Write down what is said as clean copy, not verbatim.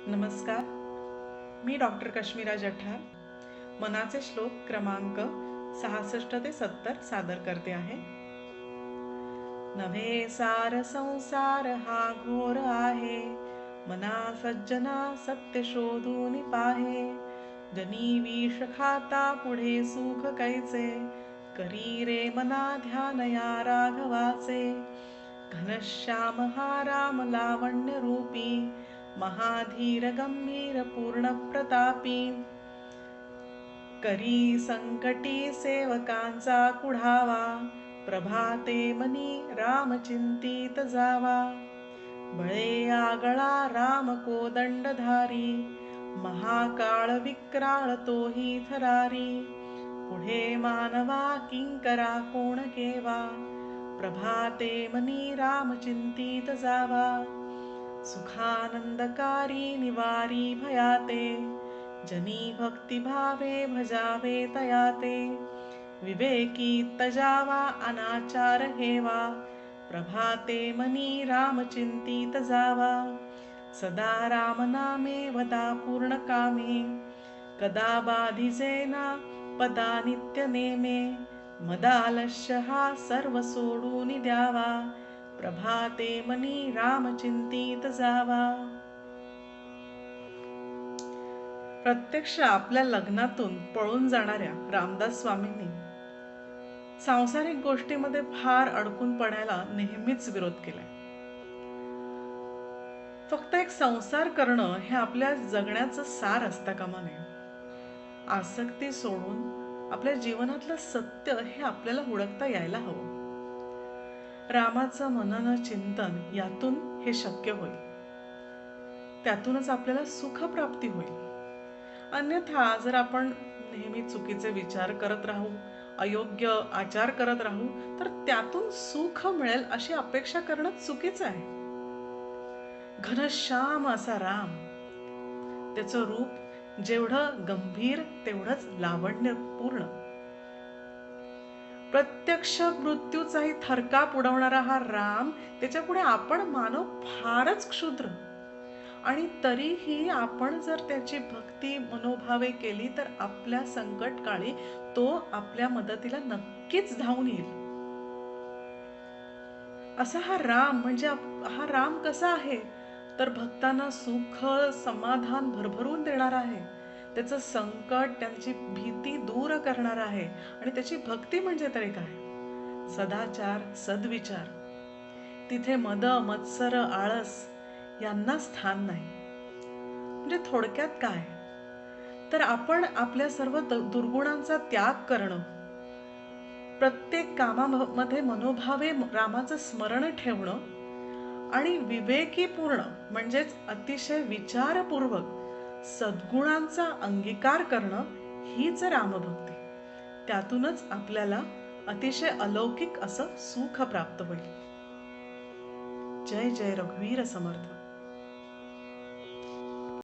नमस्कार. मी डॉक्टर कश्मीरा जठार मनाचे श्लोक क्रमांक 66 ते 70 सादर करते आहे. नव्हे सार संसार हा घोर आहे, मना सज्जना सत्य शोधून पाहे. जनी विष खाता पुढे सुख कैचे, करी रे मना ध्यान या राघवाचे. घनश्याम हा राम लावण्य रूपी, महाधीर गंभीर पूर्ण प्रतापी. करी संकटी सेवकांचा कुढावा, प्रभाते मनी राम चिंतित जावा. बळे आगळा राम कोदंडधारी, महाकाळ विक्राळ तोही थरारी. पुढे मानवा किंकरा कोण केवा, प्रभाते मनी राम चिंतित जावा. सुखानंदकारी निवारी भयाते, जनी भक्ती भावे भजावे तयाते. विवेकी तजावा अनाचार हेवा, प्रभाते मनी राम चिंतित जावा. सदा राम नामे वदा पूर्ण कामे, कदा बाधिजेना पदा नित्य नेमे. मदालस्य हा सर्व सोडून द्यावा, प्रभाते मनी राम चिंतित जावा. प्रत्यक्ष आपल्या लग्नातून पळून जाणाऱ्या रामदास स्वामींनी सांसारिक गोष्टीमध्ये फार अडकून पडायला नेहमीच विरोध केलाय. फक्त एक संसार करणं हे आपल्या जगण्याचं सार असता कामा नये. आसक्ती सोडून आपल्या जीवनातलं सत्य हे आपल्याला हुडकता यायला हवं. रामाचं मनन चिंतन यातून हे शक्य होईल. त्यातूनच आपल्याला सुखप्राप्ती होईल. अन्यथा जर आपण नेहमी चुकीचे विचार करत राहू, अयोग्य आचार करत राहू, तर त्यातून सुख मिळेल अशी अपेक्षा करणं चुकीचं आहे. घनश्याम असा राम, त्याचं रूप जेवढं गंभीर तेवढंच लावण्यपूर्ण. प्रत्यक्ष मृत्यूचाही थरकाप उडवणारा हा राम, त्याच्यापुढे आपण मानव फारच क्षुद्र. आणि तरीही आपण जर त्याची भक्ती मनोभावे केली तर आपल्या संकट काळी तो आपल्या मदतीला नक्कीच धावून येईल. असा हा राम म्हणजे हा राम कसा आहे तर भक्तांना सुख समाधान भरभरून देणारा आहे. त्याचं संकट त्यांची भीती दूर करणार आहे. आणि त्याची भक्ती म्हणजे तरी काय, सदाचार सद्विचार. तिथे मद मत्सर आळस यांना स्थान नाही. म्हणजे थोडक्यात काय तर आपण आपल्या सर्व दुर्गुणांचा त्याग करणं, प्रत्येक कामामध्ये मनोभावे रामाचं स्मरण ठेवणं आणि विवेकीपूर्ण म्हणजेच अतिशय विचारपूर्वक सद्गुणांचा अंगीकार करणं हीच रामभक्ती. त्यातूनच आपल्याला अतिशय अलौकिक असं सुख प्राप्त होईल. जय जय रघुवीर समर्थ.